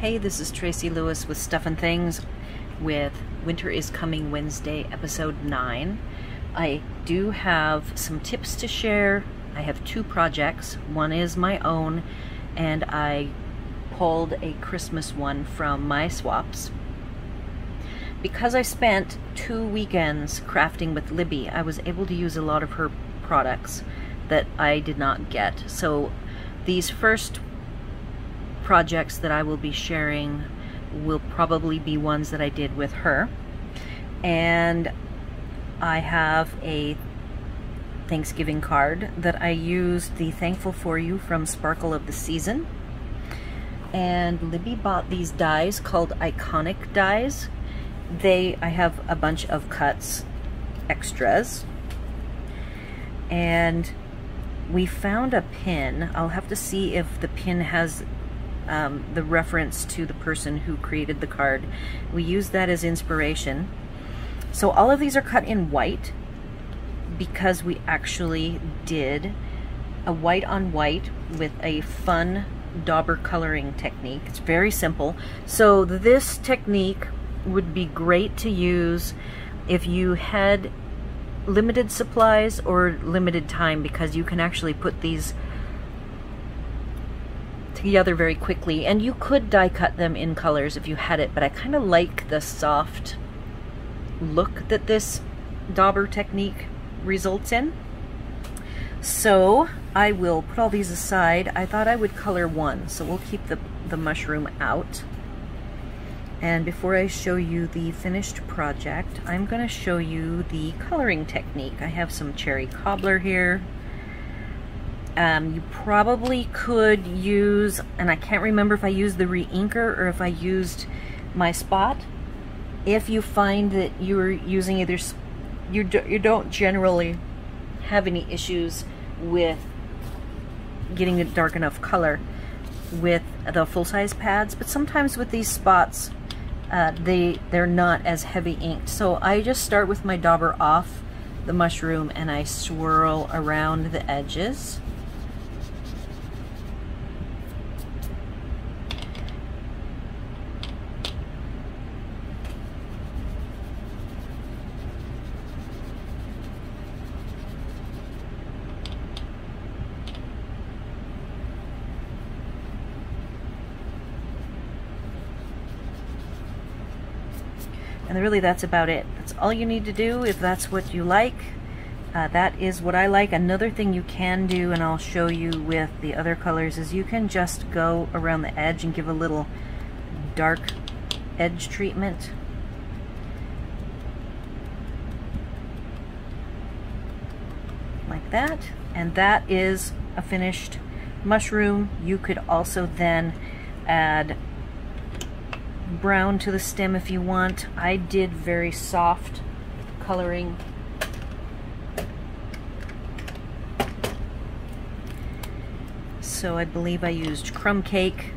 Hey, this is Tracy Lewis with Stuff and Things with Winter is Coming Wednesday, episode 9. I do have some tips to share. I have two projects. One is my own, and I pulled a Christmas one from my swaps. Because I spent 2 weekends crafting with Libby, I was able to use a lot of her products that I did not get. So these first projects that I will be sharing will probably be ones that I did with her. And I have a Thanksgiving card that I used the Thankful For You from Sparkle of the Season. And Libby bought these dies called Iconic dies. I have a bunch of cuts, extras. And we found a pin. I'll have to see if the pin has the reference to the person who created the card. We use that as inspiration. So all of these are cut in white because we actually did a white on white with a fun dauber coloring technique. It's very simple. So this technique would be great to use if you had limited supplies or limited time, because you can actually put these together very quickly, and you could die cut them in colors if you had it, but I kind of like the soft look that this dauber technique results in. So I will put all these aside. I thought I would color one, so we'll keep the mushroom out. And before I show you the finished project, I'm going to show you the coloring technique. I have some cherry cobbler here. You probably could use, and I can't remember if I used the re-inker or if I used my spot. If you find that you're using either, you don't generally have any issues with getting a dark enough color with the full-size pads, but sometimes with these spots, they're not as heavy inked. So I just start with my dauber off the mushroom and I swirl around the edges. And really that's about it. That's all you need to do if that's what you like. That is what I like. Another thing you can do, and I'll show you with the other colors, is you can just go around the edge and give a little dark edge treatment. Like that. And that is a finished mushroom. You could also then add brown to the stem if you want. I did very soft coloring. So I believe I used crumb cake.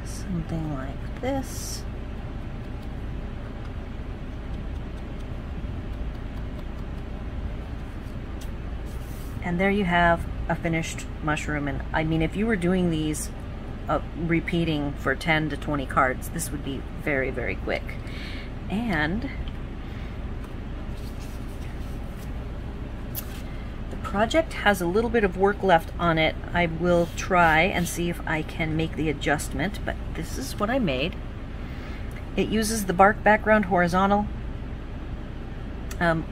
Something like this. And there you have a finished mushroom. And I mean, if you were doing these repeating for 10 to 20 cards, this would be very, very quick. And project has a little bit of work left on it. I will try and see if I can make the adjustment, but this is what I made. It uses the bark background horizontal.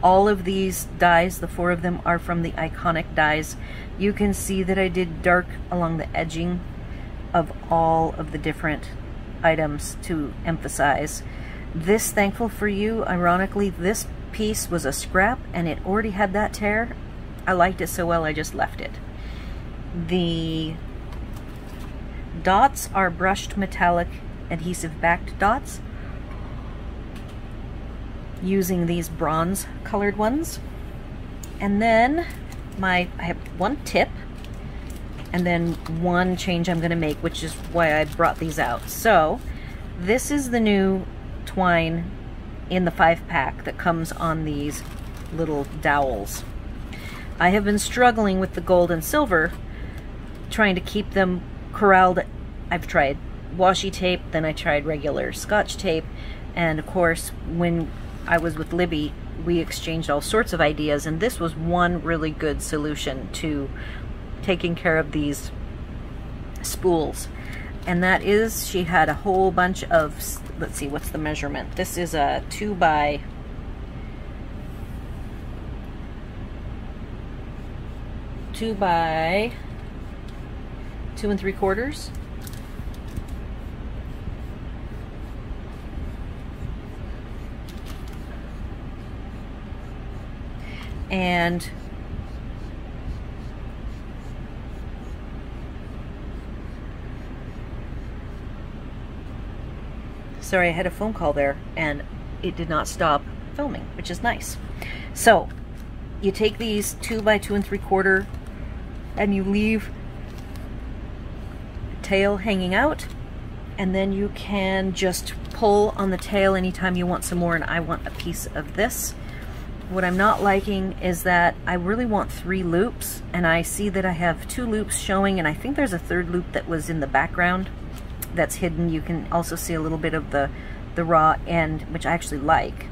All of these dies, the 4 of them, are from the Iconic dies. You can see that I did dark along the edging of all of the different items to emphasize. This Thankful For You, ironically, this piece was a scrap and it already had that tear. I liked it so well I just left it. The dots are brushed metallic adhesive backed dots using these bronze colored ones. And then I have one tip, and then one change I'm going to make, which is why I brought these out. So this is the new twine in the 5-pack that comes on these little dowels. I have been struggling with the gold and silver, trying to keep them corralled. I've tried washi tape, then I tried regular Scotch tape, and of course when I was with Libby we exchanged all sorts of ideas, and this was one really good solution to taking care of these spools. And that is, she had a whole bunch of, let's see, what's the measurement? This is a 2 by 2 3/4. And sorry, I had a phone call there and it did not stop filming, which is nice. So you take these 2 by 2 3/4 and you leave the tail hanging out, and then you can just pull on the tail anytime you want some more. And I want a piece of this. What I'm not liking is that I really want 3 loops, and I see that I have 2 loops showing, and I think there's a 3rd loop that was in the background that's hidden. You can also see a little bit of the raw end, which I actually like.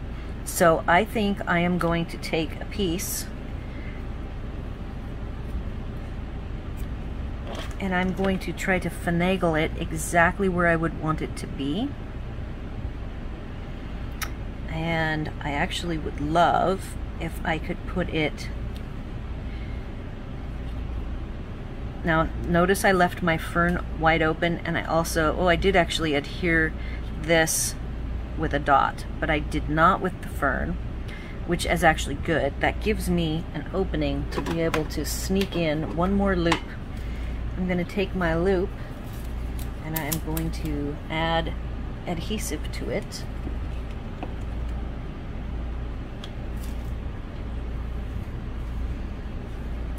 So I think I am going to take a piece and I'm going to try to finagle it exactly where I would want it to be. And I actually would love if I could put it, now notice I left my fern wide open, and I also, oh, I did actually adhere this with a dot, but I did not with the fern, which is actually good. That gives me an opening to be able to sneak in one more loop. I'm going to take my loop and I am going to add adhesive to it.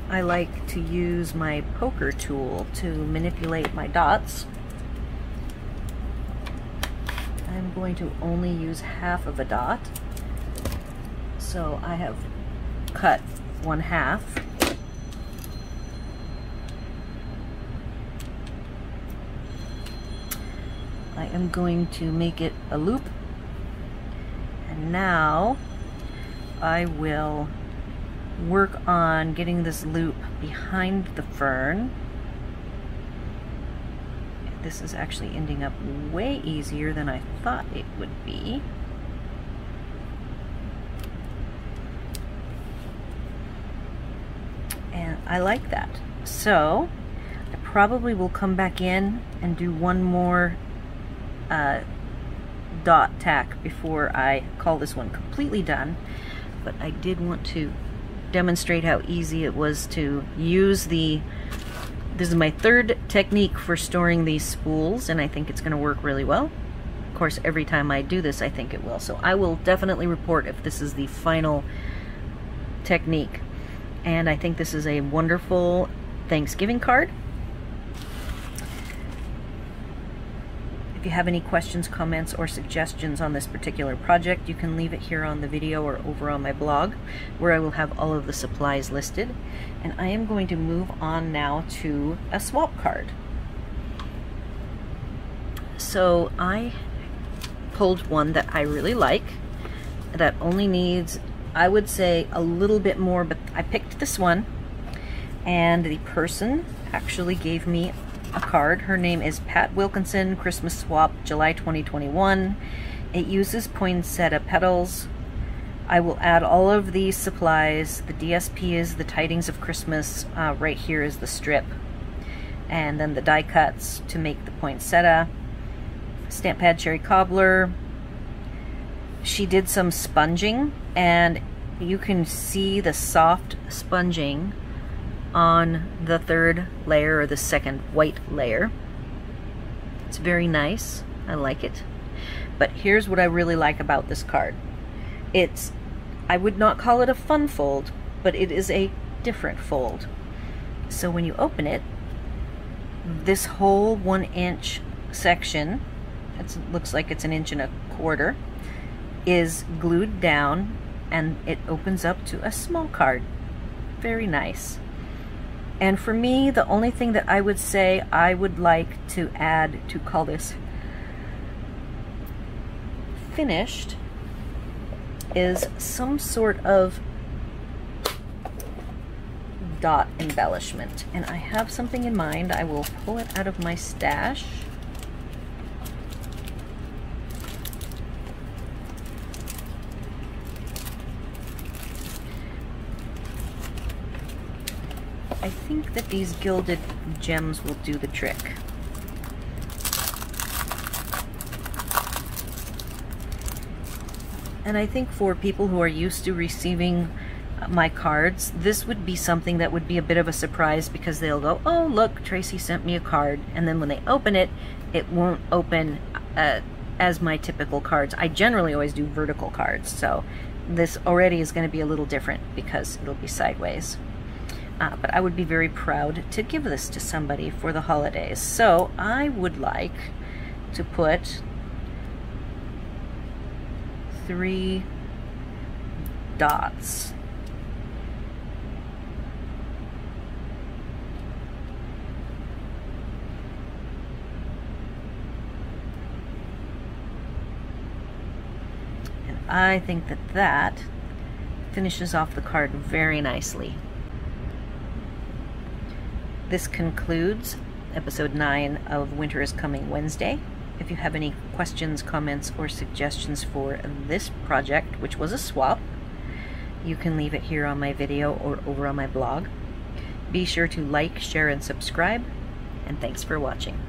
I like to use my poker tool to manipulate my dots. I'm going to only use half of a dot. So I have cut 1/2. I am going to make it a loop. And now I will work on getting this loop behind the fern. This is actually ending up way easier than I thought it would be. And I like that. So I probably will come back in and do one more dot tack before I call this one completely done. But I did want to demonstrate how easy it was to use the, this is my 3rd technique for storing these spools, and I think it's going to work really well. Of course, every time I do this I think it will, so I will definitely report if this is the final technique. And I think this is a wonderful Thanksgiving card. If you have any questions, comments, or suggestions on this particular project, you can leave it here on the video or over on my blog, where I will have all of the supplies listed. And I am going to move on now to a swap card. So I pulled one that I really like, that only needs, I would say, a little bit more, but I picked this one, and the person actually gave me a card. Her name is Pat Wilkinson, Christmas Swap, July 2021. It uses poinsettia petals. I will add all of these supplies. The DSP is the Tidings of Christmas. Right here is the strip. And then the die cuts to make the poinsettia. Stamp pad cherry cobbler. She did some sponging, and you can see the soft sponging on the 3rd layer, or the 2nd white layer. It's very nice. I like it. But here's what I really like about this card. It's, I would not call it a fun fold, but it is a different fold. So when you open it, This whole 1-inch section, it looks like it's 1.25 inches, is glued down, and it opens up to a small card. Very nice. And for me, the only thing that I would say I would like to add to call this finished is some sort of dot embellishment. And I have something in mind. I will pull it out of my stash. I think that these gilded gems will do the trick. And I think for people who are used to receiving my cards, this would be something that would be a bit of a surprise, because they'll go, oh look, Tracy sent me a card, and then when they open it, it won't open as my typical cards. I generally always do vertical cards, so this already is going to be a little different because it'll be sideways. But I would be very proud to give this to somebody for the holidays. So I would like to put 3 dots. And I think that that finishes off the card very nicely. This concludes episode 9 of Winter is Coming Wednesday. If you have any questions, comments, or suggestions for this project, which was a swap, you can leave it here on my video or over on my blog. Be sure to like, share, and subscribe, and thanks for watching.